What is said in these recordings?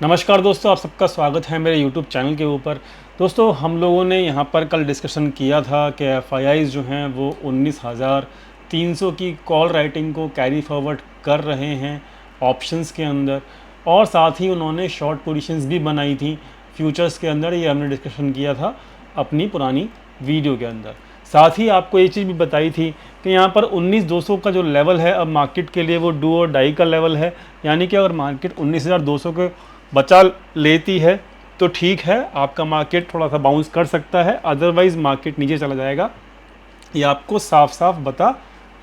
नमस्कार दोस्तों, आप सबका स्वागत है मेरे YouTube चैनल के ऊपर। दोस्तों, हम लोगों ने यहाँ पर कल डिस्कशन किया था कि एफआईआईज़ जो हैं वो 19,300 की कॉल राइटिंग को कैरी फॉरवर्ड कर रहे हैं ऑप्शंस के अंदर, और साथ ही उन्होंने शॉर्ट पोजीशंस भी बनाई थी फ्यूचर्स के अंदर। ये हमने डिस्कशन किया था अपनी पुरानी वीडियो के अंदर। साथ ही आपको ये चीज़ भी बताई थी कि यहाँ पर 19,200 का जो लेवल है अब मार्केट के लिए वो डू और डाई का लेवल है, यानी कि अगर मार्केट 19,200 के बचा लेती है तो ठीक है, आपका मार्केट थोड़ा सा बाउंस कर सकता है, अदरवाइज़ मार्केट नीचे चला जाएगा। ये आपको साफ साफ बता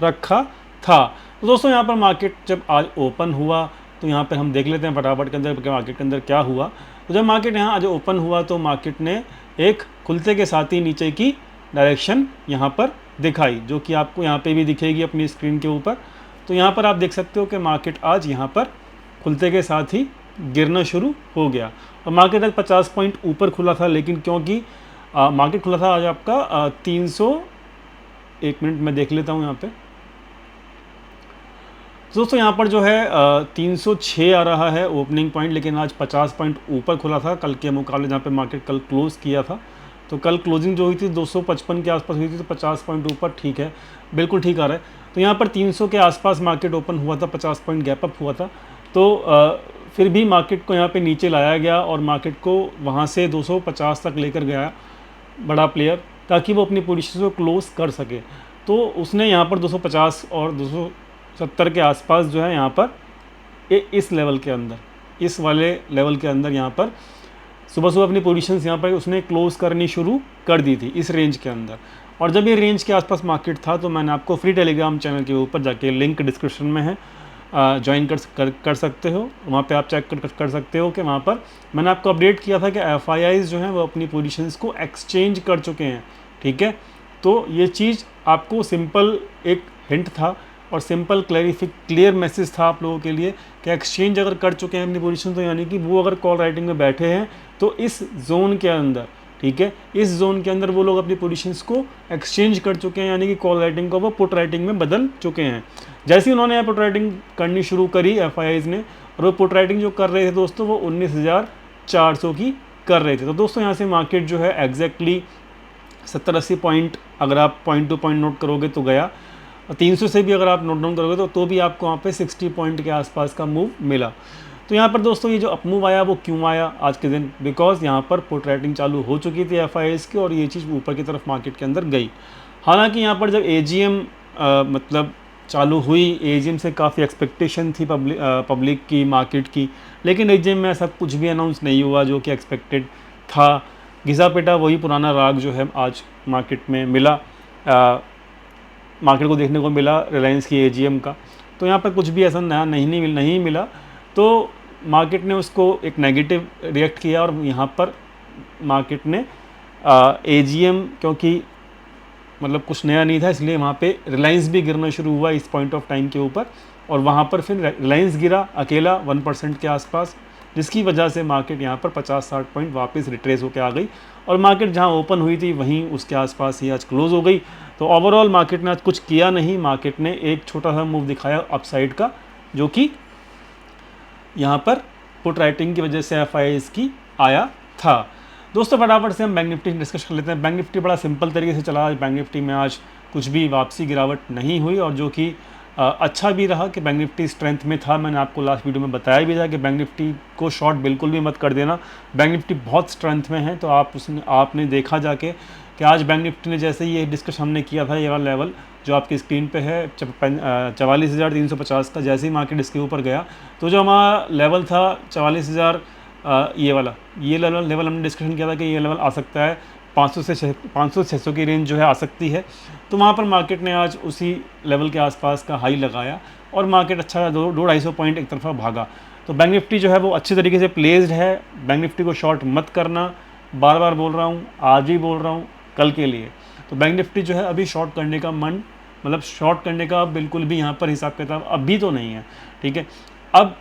रखा था। तो दोस्तों, यहाँ पर मार्केट जब आज ओपन हुआ तो यहाँ पर हम देख लेते हैं फटाफट के अंदर कि मार्केट के अंदर क्या हुआ। तो जब मार्केट यहाँ आज ओपन हुआ तो मार्केट ने एक खुलते के साथ ही नीचे की डायरेक्शन यहाँ पर दिखाई, जो कि आपको यहाँ पे भी दिखेगी अपनी स्क्रीन के ऊपर। तो यहाँ पर आप देख सकते हो कि मार्केट आज यहाँ पर खुलते के साथ ही गिरना शुरू हो गया और मार्केट आज 50 पॉइंट ऊपर खुला था, लेकिन क्योंकि मार्केट खुला था आज आपका 300, एक मिनट मैं देख लेता हूँ यहाँ पे। दोस्तों, यहाँ पर जो है 306 आ रहा है ओपनिंग पॉइंट, लेकिन आज 50 पॉइंट ऊपर खुला था कल के मुकाबले, जहाँ पे मार्केट कल क्लोज़ किया था। तो कल क्लोजिंग जो हुई थी 255 के आसपास हुई थी, तो 50 पॉइंट ऊपर ठीक है, बिल्कुल ठीक आ रहा है। तो यहाँ पर 300 के आसपास मार्केट ओपन हुआ था, 50 पॉइंट गैप अप हुआ था। तो फिर भी मार्केट को यहाँ पे नीचे लाया गया और मार्केट को वहाँ से 250 तक लेकर गया बड़ा प्लेयर, ताकि वो अपनी पोजीशन को क्लोज कर सके। तो उसने यहाँ पर 250 और 270 के आसपास जो है यहाँ पर इस लेवल के अंदर, इस वाले लेवल के अंदर यहाँ पर सुबह अपनी पोजीशंस यहाँ पर उसने क्लोज करनी शुरू कर दी थी इस रेंज के अंदर। और जब ये रेंज के आसपास मार्केट था तो मैंने आपको फ्री टेलीग्राम चैनल के ऊपर जाके, लिंक डिस्क्रिप्शन में है, ज्वाइन कर सकते हो। वहाँ पे आप चेक कर सकते हो कि वहाँ पर मैंने आपको अपडेट किया था कि एफआईआईज़ जो हैं वो अपनी पोजीशंस को एक्सचेंज कर चुके हैं। ठीक है, तो ये चीज़ आपको सिंपल एक हिंट था और सिंपल क्लियर मैसेज था आप लोगों के लिए कि एक्सचेंज अगर कर चुके हैं अपनी पोजीशन, तो यानी कि वो अगर कॉल राइटिंग में बैठे हैं तो इस जोन के अंदर, ठीक है, इस जोन के अंदर वो लोग अपनी पोजीशंस को एक्सचेंज कर चुके हैं, यानी कि कॉल राइटिंग को वो पुट राइटिंग में बदल चुके हैं। जैसे ही उन्होंने पुट राइटिंग करनी शुरू करी एफआईआईज़ ने, और वो पुट राइटिंग जो कर रहे थे दोस्तों वो 19,400 की कर रहे थे। तो दोस्तों, यहाँ से मार्केट जो है एग्जैक्टली 70-80 पॉइंट अगर आप पॉइंट टू पॉइंट नोट करोगे तो गया, 300 से भी अगर आप नोट डाउन करोगे तो भी आपको वहाँ पे 60 पॉइंट के आसपास का मूव मिला। तो यहाँ पर दोस्तों ये जो अप मूव आया वो क्यों आया आज के दिन, बिकॉज यहाँ पर पुट राइटिंग चालू हो चुकी थी एफआईआईज़ की और ये चीज़ ऊपर की तरफ मार्केट के अंदर गई। हालांकि यहाँ पर जब एजीएम मतलब चालू हुई, एजीएम से काफ़ी एक्सपेक्टेशन थी पब्लिक की, मार्केट की, लेकिन एजीएम में ऐसा कुछ भी अनाउंस नहीं हुआ जो कि एक्सपेक्टेड था। घिसा पिटा वही पुराना राग जो है आज मार्केट में मिला, मार्केट को देखने को मिला रिलायंस की एजीएम का। तो यहाँ पर कुछ भी ऐसा नया नहीं मिला, तो मार्केट ने उसको एक नेगेटिव रिएक्ट किया और यहाँ पर मार्केट ने एजीएम, क्योंकि मतलब कुछ नया नहीं था, इसलिए वहाँ पे रिलायंस भी गिरना शुरू हुआ इस पॉइंट ऑफ टाइम के ऊपर, और वहाँ पर फिर रिलायंस गिरा अकेला 1% के आसपास, जिसकी वजह से मार्केट यहाँ पर 50-60 पॉइंट वापस रिट्रेस होकर आ गई और मार्केट जहाँ ओपन हुई थी वहीं उसके आसपास ही आज क्लोज हो गई। तो ओवरऑल मार्केट ने आज कुछ किया नहीं, मार्केट ने एक छोटा सा मूव दिखाया अपसाइड का, जो कि यहाँ पर पुट राइटिंग की वजह से एफआईआईज़ की आया था। दोस्तों, फटाफट से हम बैंक निफ्टी डिस्कस कर लेते हैं। बैंक निफ्टी बड़ा सिंपल तरीके से चला। आज बैंक निफ्टी में आज कुछ भी वापसी गिरावट नहीं हुई, और जो कि अच्छा भी रहा कि बैंक निफ्टी स्ट्रेंथ में था। मैंने आपको लास्ट वीडियो में बताया भी था कि बैंक निफ्टी को शॉर्ट बिल्कुल भी मत कर देना, बैंक निफ्टी बहुत स्ट्रेंथ में है। तो आपने देखा जाके कि आज बैंक निफ्टी ने, जैसे ये डिस्कस हमने किया था, ये वाला लेवल जो आपकी स्क्रीन पे है 44,350 का, जैसे ही मार्केट इसके ऊपर गया तो जो हमारा लेवल था 44,000, ये लेवल हमने डिस्कशन किया था कि ये लेवल आ सकता है 500-600 की रेंज जो है आ सकती है। तो वहाँ पर मार्केट ने आज उसी लेवल के आसपास का हाई लगाया और मार्केट अच्छा 200-250 पॉइंट एक तरफा भागा। तो बैंक निफ्टी जो है वो अच्छी तरीके से प्लेस्ड है। बैंक निफ्टी को शॉर्ट मत करना, बार बार बोल रहा हूँ, आज भी बोल रहा हूँ, कल के लिए। तो बैंक निफ्टी जो है अभी शॉर्ट करने का मतलब शॉर्ट करने का बिल्कुल भी यहाँ पर हिसाब किताब अभी तो नहीं है। ठीक है, अब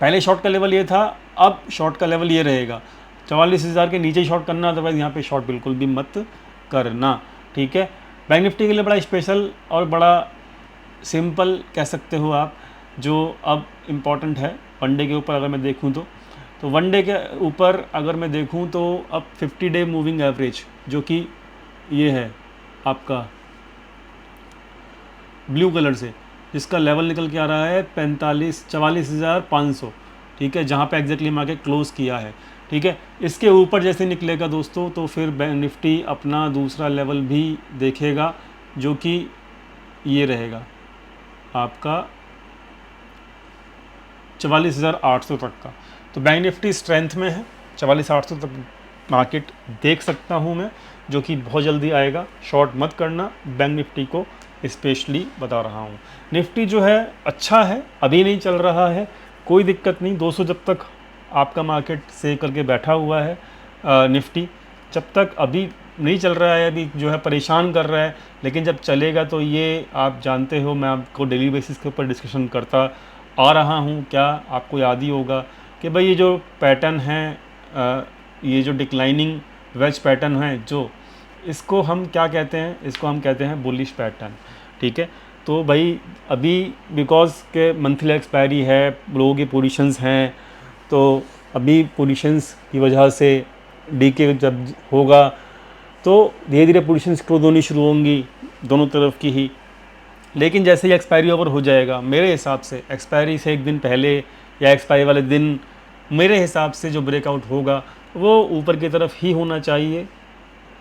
पहले शॉर्ट का लेवल ये था, अब शॉर्ट का लेवल ये रहेगा 44,000 के नीचे ही शॉर्ट करना, अदरवाइज़ यहाँ पे शॉर्ट बिल्कुल भी मत करना। ठीक है, बैंक निफ्टी के लिए बड़ा स्पेशल और बड़ा सिंपल कह सकते हो आप, जो अब इम्पॉर्टेंट है वन डे के ऊपर अगर मैं देखूँ तो तो 1 डे के ऊपर अगर मैं देखूं तो अब 50 डे मूविंग एवरेज जो कि ये है आपका ब्लू कलर से, जिसका लेवल निकल के आ रहा है 44,500, ठीक है, जहाँ पे एग्जैक्टली मार्केट क्लोज किया है, ठीक है। इसके ऊपर जैसे निकलेगा दोस्तों तो फिर बैंक निफ्टी अपना दूसरा लेवल भी देखेगा जो कि ये रहेगा आपका 44,800 तक का। तो बैंक निफ्टी स्ट्रेंथ में है, 44,800 तक मार्केट देख सकता हूँ मैं, जो कि बहुत जल्दी आएगा। शॉर्ट मत करना, बैंक निफ्टी को स्पेशली बता रहा हूँ। निफ्टी जो है अच्छा है, अभी नहीं चल रहा है, कोई दिक्कत नहीं। 200 जब तक आपका मार्केट सेव करके बैठा हुआ है, निफ्टी जब तक अभी नहीं चल रहा है, अभी जो है परेशान कर रहा है, लेकिन जब चलेगा तो ये आप जानते हो, मैं आपको डेली बेसिस के ऊपर डिस्कशन करता आ रहा हूँ। क्या आपको याद ही होगा कि भाई ये जो पैटर्न है, ये जो डिक्लाइनिंग वेज पैटर्न है, जो इसको हम क्या कहते हैं, इसको हम कहते हैं बुलिश पैटर्न, ठीक है। तो भाई अभी बिकॉज के मंथली एक्सपायरी है, लोगों की पोजीशंस हैं, तो अभी पोजीशंस की वजह से डीके जब होगा तो धीरे धीरे पोजीशंस क्लोज होनी शुरू होंगी दोनों तरफ की ही। लेकिन जैसे ही एक्सपायरी ओवर हो जाएगा, मेरे हिसाब से एक्सपायरी से एक दिन पहले या एक्सपायरी वाले दिन मेरे हिसाब से जो ब्रेकआउट होगा वो ऊपर की तरफ ही होना चाहिए।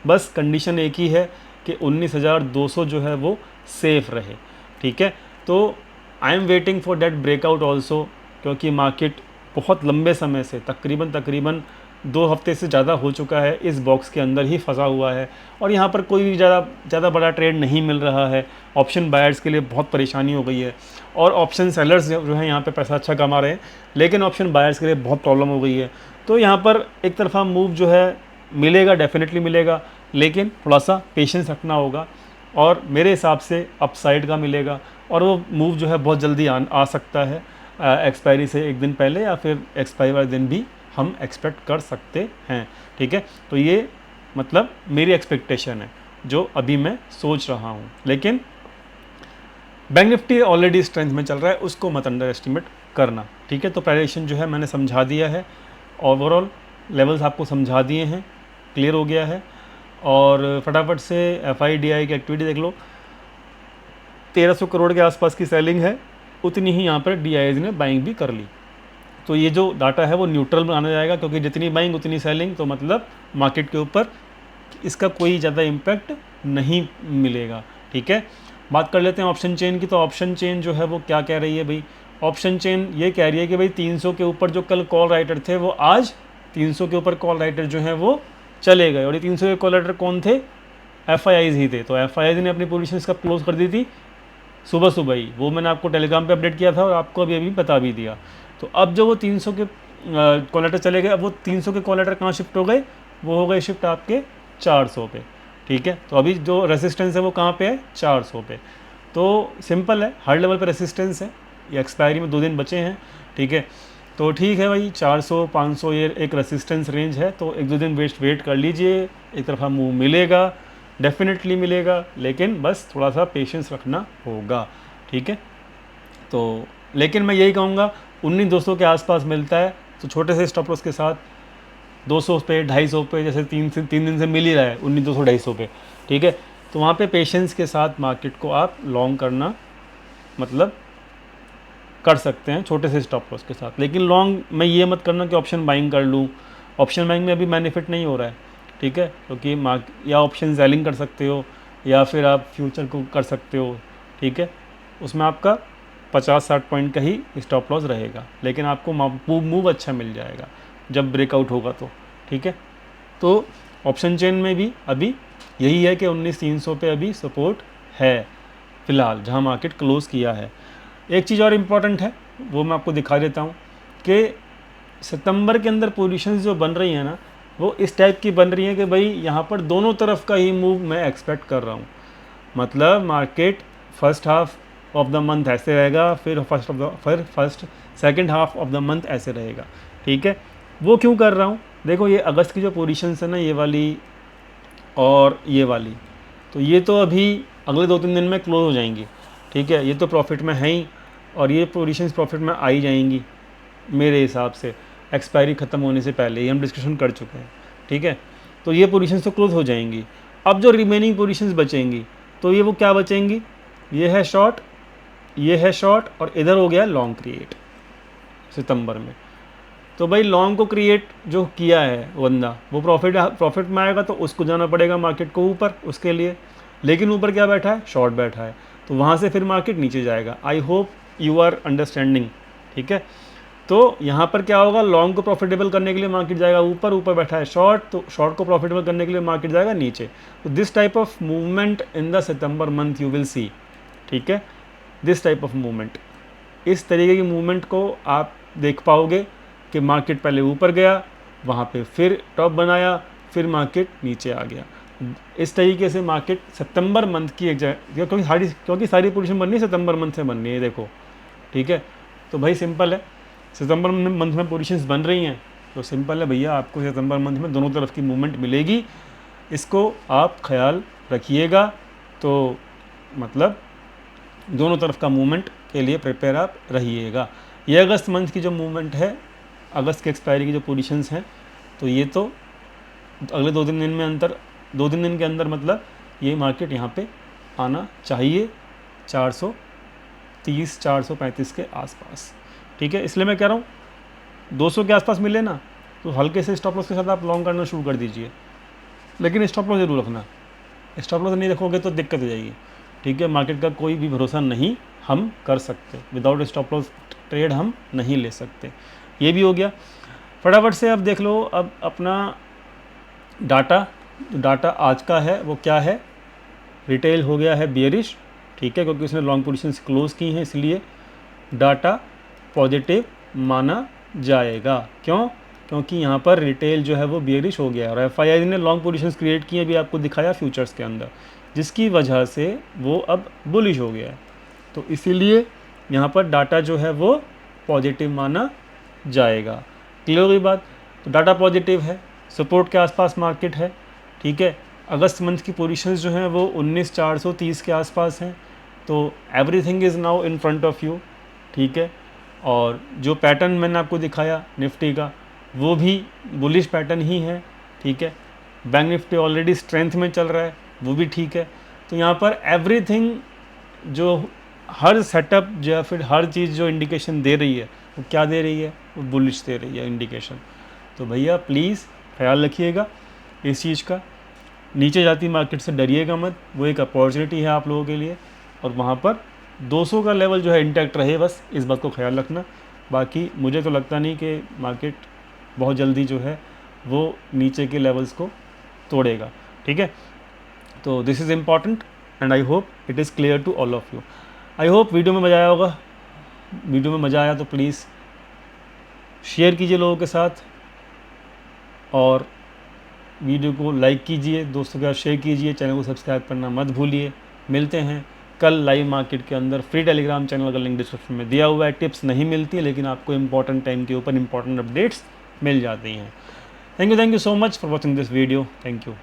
बस कंडीशन एक ही है कि 19,200 जो है वो सेफ़ रहे, ठीक है। तो I am waiting for that breakout also, क्योंकि मार्केट बहुत लंबे समय से तकरीबन 2 हफ्ते से ज़्यादा हो चुका है इस बॉक्स के अंदर ही फंसा हुआ है, और यहाँ पर कोई भी ज़्यादा बड़ा ट्रेड नहीं मिल रहा है। ऑप्शन बायर्स के लिए बहुत परेशानी हो गई है, और ऑप्शन सेलर्स जो है यहाँ पे पैसा अच्छा कमा रहे हैं, लेकिन ऑप्शन बायर्स के लिए बहुत प्रॉब्लम हो गई है। तो यहाँ पर एक तरफा मूव जो है मिलेगा, डेफिनेटली मिलेगा, लेकिन थोड़ा सा पेशेंस रखना होगा, और मेरे हिसाब से अपसाइड का मिलेगा, और वो मूव जो है बहुत जल्दी आ सकता है, एक्सपायरी से एक दिन पहले या फिर एक्सपायरी वाले दिन भी हम एक्सपेक्ट कर सकते हैं, ठीक है। तो ये मतलब मेरी एक्सपेक्टेशन है जो अभी मैं सोच रहा हूँ, लेकिन बैंक निफ्टी ऑलरेडी स्ट्रेंथ में चल रहा है, उसको मत अंडर एस्टिमेट करना, ठीक है। तो प्राइवेशन जो है मैंने समझा दिया है, ओवरऑल लेवल्स आपको समझा दिए हैं, क्लियर हो गया है। और फटाफट से FIDI की एक्टिविटी देख लो, 1300 करोड़ के आसपास की सेलिंग है, उतनी ही यहाँ पर DIs ने बाइंग भी कर ली। तो ये जो डाटा है वो न्यूट्रल माना जाएगा, क्योंकि जितनी बाइंग उतनी सेलिंग, तो मतलब मार्केट के ऊपर इसका कोई ज़्यादा इम्पैक्ट नहीं मिलेगा, ठीक है। बात कर लेते हैं ऑप्शन चेन की। तो ऑप्शन चेन जो है वो क्या कह रही है भाई, ऑप्शन चेन ये कह रही है कि भाई 300 के ऊपर जो कल कॉल राइटर थे वो आज 300 के ऊपर कॉल राइटर जो हैं वो चले गए, और ये 300 के कॉल राइटर कौन थे, FIIs ही थे। तो FIIs ने अपनी पोजीशन का क्लोज कर दी थी सुबह ही, वो मैंने आपको टेलीग्राम पे अपडेट किया था और आपको अभी बता भी दिया। तो अब जो वो 300 के कॉल लेटर चले गए, अब वो 300 के कॉल लेटर कहाँ शिफ्ट हो गए, वो हो गए शिफ्ट आपके 400 पे, ठीक है। तो अभी जो रेसिस्टेंस है वो कहाँ पे है, 400 पे। तो सिंपल है, हर लेवल पे रेसिस्टेंस है, ये एक्सपायरी में 2 दिन बचे हैं, ठीक है। तो ठीक है भाई, 400-500 ये एक रेसिस्टेंस रेंज है, तो 1-2 दिन वेट कर लीजिए, एक तरफा मूव मिलेगा, डेफिनेटली मिलेगा, लेकिन बस थोड़ा सा पेशेंस रखना होगा, ठीक है। तो लेकिन मैं यही कहूँगा 19,200 के आसपास मिलता है तो छोटे से स्टॉप लॉस के साथ 200 पे 250 पे, जैसे 3 दिन से मिल ही रहा है 19,200-250 पे, ठीक है। तो वहाँ पे पेशेंस के साथ मार्केट को आप लॉन्ग करना मतलब कर सकते हैं छोटे से स्टॉप लॉस के साथ, लेकिन लॉन्ग में ये मत करना कि ऑप्शन बाइंग कर लूँ, ऑप्शन बाइंग में अभी बेनिफिट नहीं हो रहा है, ठीक है, क्योंकि या ऑप्शन सेलिंग कर सकते हो या फिर आप फ्यूचर को कर सकते हो, ठीक है। उसमें आपका 50-60 पॉइंट का ही स्टॉप लॉस रहेगा, लेकिन आपको मूव अच्छा मिल जाएगा जब ब्रेकआउट होगा तो, ठीक है। तो ऑप्शन चेन में भी अभी यही है कि 19,300 पे अभी सपोर्ट है फ़िलहाल, जहां मार्केट क्लोज़ किया है। एक चीज़ और इम्पॉर्टेंट है, वो मैं आपको दिखा देता हूँ कि सितंबर के अंदर पोजीशंस जो बन रही हैं ना, वो इस टाइप की बन रही हैं कि भाई यहाँ पर दोनों तरफ का ही मूव मैं एक्सपेक्ट कर रहा हूँ। मतलब market first half of the month ऐसे रहेगा, फिर first second half of the month ऐसे रहेगा, ठीक है। वो क्यों कर रहा हूँ, देखो ये अगस्त की जो पोजीशंस है ना, ये वाली और ये वाली, तो ये तो अभी अगले 2-3 दिन में क्लोज हो जाएंगी, ठीक है। ये तो प्रॉफिट में है ही, और ये पोजीशंस प्रॉफिट में आ ही जाएंगी मेरे हिसाब से। एक्सपायरी ख़त्म होने से पहले, ये हम डिस्कशन कर चुके हैं, ठीक है। तो ये पोजीशंस तो क्लोज हो जाएंगी। अब जो रिमेनिंग पोजीशंस बचेंगी तो ये वो क्या बचेंगी, ये है शॉर्ट, ये है शॉर्ट और इधर हो गया लॉन्ग क्रिएट सितंबर में। तो भाई लॉन्ग को क्रिएट जो किया है बंदा वो प्रॉफिट में आएगा तो उसको जाना पड़ेगा मार्केट को ऊपर उसके लिए, लेकिन ऊपर क्या बैठा है, शॉर्ट बैठा है, तो वहाँ से फिर मार्केट नीचे जाएगा। I hope you are understanding, ठीक है। तो यहाँ पर क्या होगा, लॉन्ग को प्रॉफिटेबल करने के लिए मार्केट जाएगा ऊपर, ऊपर बैठा है शॉर्ट, तो शॉर्ट को प्रॉफिटेबल करने के लिए मार्केट जाएगा नीचे। तो this type of movement in the September month you will see, ठीक है, दिस टाइप ऑफ मूवमेंट, इस तरीके की मूवमेंट को आप देख पाओगे कि मार्केट पहले ऊपर गया, वहाँ पे फिर टॉप बनाया, फिर मार्केट नीचे आ गया। इस तरीके से मार्केट सितंबर मंथ की एक जगह, क्योंकि सारी पोजीशन बननी है सितंबर मंथ से बननी है, देखो, ठीक है। तो भाई सिंपल है, सितंबर मंथ में पोजीशंस बन रही हैं तो सिंपल है भैया, आपको सितंबर मंथ में दोनों तरफ की मूवमेंट मिलेगी, इसको आप ख्याल रखिएगा। तो मतलब दोनों तरफ का मूवमेंट के लिए प्रिपेयर आप रहिएगा। ये अगस्त मंथ की जो मूवमेंट है, अगस्त के एक्सपायरी की जो पोजीशंस हैं, तो ये तो अगले 2-3 दिन में अंतर, 2-3 दिन के अंदर मतलब ये मार्केट यहाँ पे आना चाहिए 430 435 के आसपास, ठीक है। इसलिए मैं कह रहा हूँ 200 के आसपास मिले ना तो हल्के से स्टॉप लॉस के साथ आप लॉन्ग करना शुरू कर दीजिए, लेकिन स्टॉप लॉस जरूर रखना, स्टॉप लॉस नहीं रखोगे तो दिक्कत हो जाएगी, ठीक है। मार्केट का कोई भी भरोसा नहीं हम कर सकते, विदाउट स्टॉप लॉस ट्रेड हम नहीं ले सकते। ये भी हो गया। फटाफट से अब देख लो अब अपना डाटा आज का है वो क्या है, रिटेल हो गया है बियरिश, ठीक है, क्योंकि उसने लॉन्ग पोजीशंस क्लोज की हैं, इसलिए डाटा पॉजिटिव माना जाएगा। क्यों, क्योंकि यहाँ पर रिटेल जो है वो बियरिश हो गया और एफआईआई ने लॉन्ग पोजीशंस क्रिएट की हैं, अभी आपको दिखाया फ्यूचर्स के अंदर, जिसकी वजह से वो अब बुलिश हो गया है। तो इसीलिए यहाँ पर डाटा जो है वो पॉजिटिव माना जाएगा। क्लियर हो गई बात। तो डाटा पॉजिटिव है, सपोर्ट के आसपास मार्केट है, ठीक है। अगस्त मंथ की पोजीशंस जो हैं वो 19,430 के आसपास हैं, तो everything is now in front of you, ठीक है। और जो पैटर्न मैंने आपको दिखाया निफ्टी का वो भी बुलिश पैटर्न ही है, ठीक है। बैंक निफ्टी ऑलरेडी स्ट्रेंथ में चल रहा है, वो भी ठीक है। तो यहाँ पर एवरीथिंग जो हर सेटअप जो या फिर हर चीज़ जो इंडिकेशन दे रही है वो क्या दे रही है, वो बुलिश दे रही है इंडिकेशन। तो भैया प्लीज़ ख्याल रखिएगा इस चीज़ का, नीचे जाती मार्केट से डरिएगा मत, वो एक अपॉर्चुनिटी है आप लोगों के लिए, और वहाँ पर 200 का लेवल जो है इंटैक्ट रहे, बस इस बात को ख्याल रखना। बाकी मुझे तो लगता नहीं कि मार्केट बहुत जल्दी जो है वो नीचे के लेवल्स को तोड़ेगा, ठीक है। तो this is important and I hope it is clear to all of you. I hope video में मज़ा आया होगा, वीडियो में मज़ा आया तो प्लीज़ शेयर कीजिए लोगों के साथ, और वीडियो को लाइक कीजिए, दोस्तों के साथ शेयर कीजिए, चैनल को सब्सक्राइब करना मत भूलिए। मिलते हैं कल लाइव मार्केट के अंदर। फ्री टेलीग्राम चैनल का लिंक डिस्क्रिप्शन में दिया हुआ है। टिप्स नहीं मिलती लेकिन आपको इंपॉर्टेंट टाइम के ऊपर इंपॉर्टेंट अपडेट्स मिल जाती हैं। Thank you so much for watching this video. Thank you.